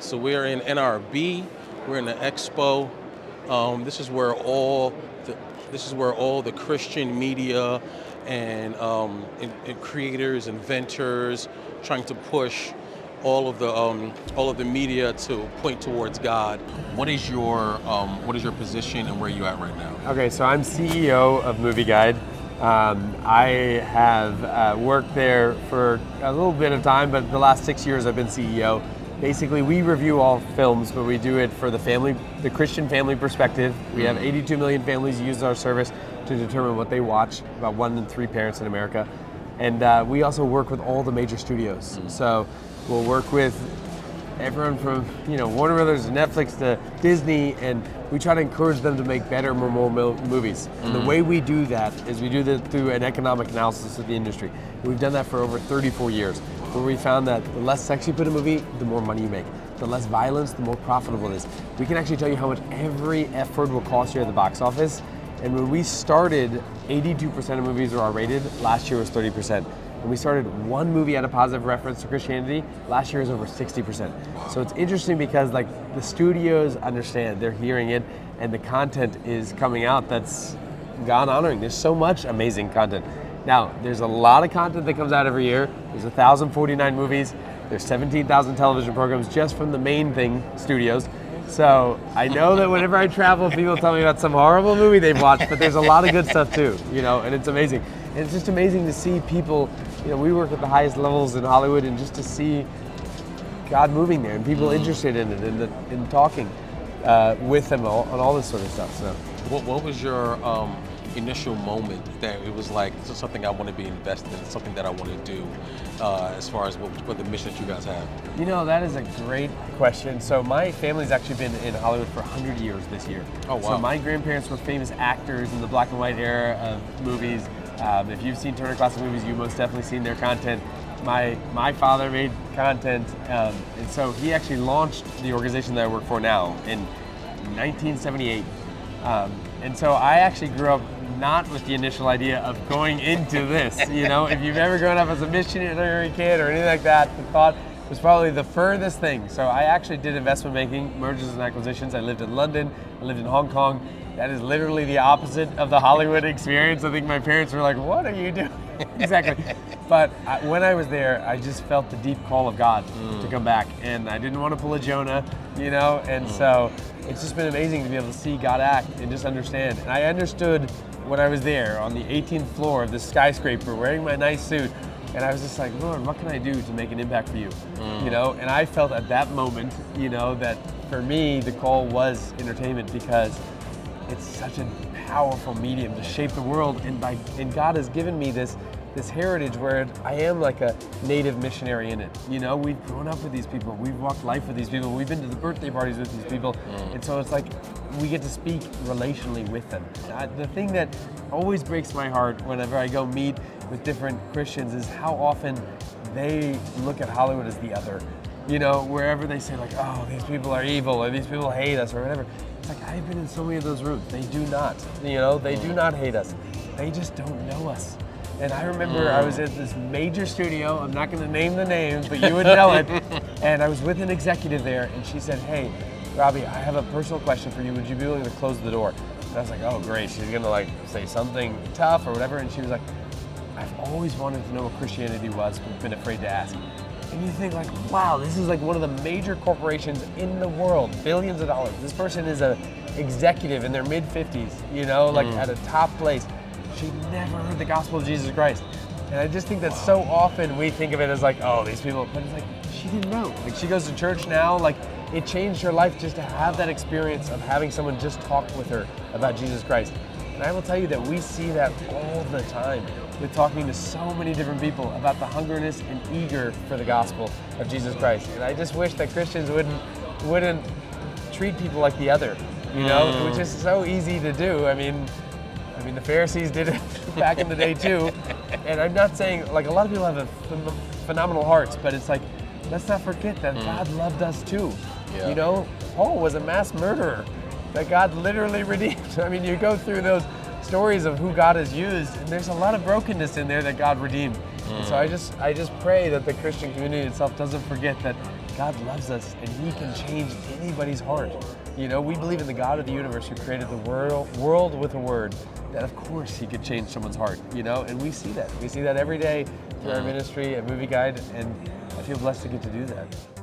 So we're in NRB. We're in the expo. This is where all the Christian media and creators, inventors, trying to push all of the media to point towards God. What is your position and where are you at right now? Okay, so I'm CEO of Movieguide. I have worked there for a little bit of time, but the last 6 years I've been CEO. Basically, we review all films, but we do it for the Christian family perspective. We have 82 million families use our service to determine what they watch, about 1 in 3 parents in America. And we also work with all the major studios. So we'll work with everyone from Warner Brothers to Netflix to Disney, and we try to encourage them to make better, more movies. And the way we do that is we do that through an economic analysis of the industry. We've done that for over 34 years, where we found that the less sex you put in a movie, the more money you make. The less violence, the more profitable it is. We can actually tell you how much every effort will cost you at the box office. And when we started, 82% of movies were R-rated. Last year was 30%. When we started, one movie had a positive reference to Christianity. Last year was over 60%. So it's interesting because the studios understand, they're hearing it, and the content is coming out that's God honoring. There's so much amazing content. Now, there's a lot of content that comes out every year. There's 1,049 movies. There's 17,000 television programs just from the main thing, studios. So I know that whenever I travel, people tell me about some horrible movie they've watched, but there's a lot of good stuff too, and it's amazing. And it's just amazing to see people, we work at the highest levels in Hollywood, and just to see God moving there and people interested in it and in talking with them on all this sort of stuff. So, what was your initial moment that it was like, this is something I want to be invested in, something that I want to do, as far as what the mission that you guys have? That is a great question. So my family's actually been in Hollywood for 100 years this year. Oh, wow. So my grandparents were famous actors in the black and white era of movies. If you've seen Turner Classic Movies, you've most definitely seen their content. My father made content, and so he actually launched the organization that I work for now in 1978. And so I actually grew up not with the initial idea of going into this. If you've ever grown up as a missionary kid or anything like that, the thought was probably the furthest thing. So I actually did investment banking, mergers and acquisitions. I lived in London, I lived in Hong Kong. That is literally the opposite of the Hollywood experience. I think my parents were like, what are you doing? Exactly. But when I was there, I just felt the deep call of God to come back. And I didn't want to pull a Jonah, and so it's just been amazing to be able to see God act and just understand. And I understood when I was there on the 18th floor of this skyscraper wearing my nice suit, and I was just like, Lord, what can I do to make an impact for you? And I felt at that moment, that for me, the call was entertainment, because it's such a powerful medium to shape the world, and God has given me this heritage where I am like a native missionary in it. We've grown up with these people, we've walked life with these people, we've been to the birthday parties with these people, and so it's like we get to speak relationally with them. The thing that always breaks my heart whenever I go meet with different Christians is how often they look at Hollywood as the other. Wherever they say oh, these people are evil, or these people hate us, or whatever. It's like, I've been in so many of those rooms. They do not, they do not hate us. They just don't know us. And I remember I was at this major studio, I'm not gonna name the names, but you would know it. And I was with an executive there, and she said, hey, Robby, I have a personal question for you. Would you be willing to close the door? And I was like, oh, great. She's gonna say something tough or whatever. And she was like, I've always wanted to know what Christianity was, but been afraid to ask. And you think wow, this is one of the major corporations in the world, billions of dollars. This person is an executive in their mid-50s, at a top place. She never heard the gospel of Jesus Christ. And I just think that so often we think of it as oh, these people, but it's she didn't know. She goes to church now, it changed her life just to have that experience of having someone just talk with her about Jesus Christ. And I will tell you that we see that all the time with talking to so many different people about the hungerness and eager for the gospel of Jesus Christ. And I just wish that Christians wouldn't treat people like the other, which is so easy to do. I mean, the Pharisees did it back in the day too. And I'm not saying, a lot of people have phenomenal hearts, but it's let's not forget that God loved us too. Yeah. Paul was a mass murderer that God literally redeemed. I mean, you go through those stories of who God has used, and there's a lot of brokenness in there that God redeemed. And so I just pray that the Christian community itself doesn't forget that God loves us and he can change anybody's heart. You know, we believe in the God of the universe who created the world with a word, that of course he could change someone's heart, you know, and we see that. We see that every day through our ministry at Movieguide, and I feel blessed to get to do that.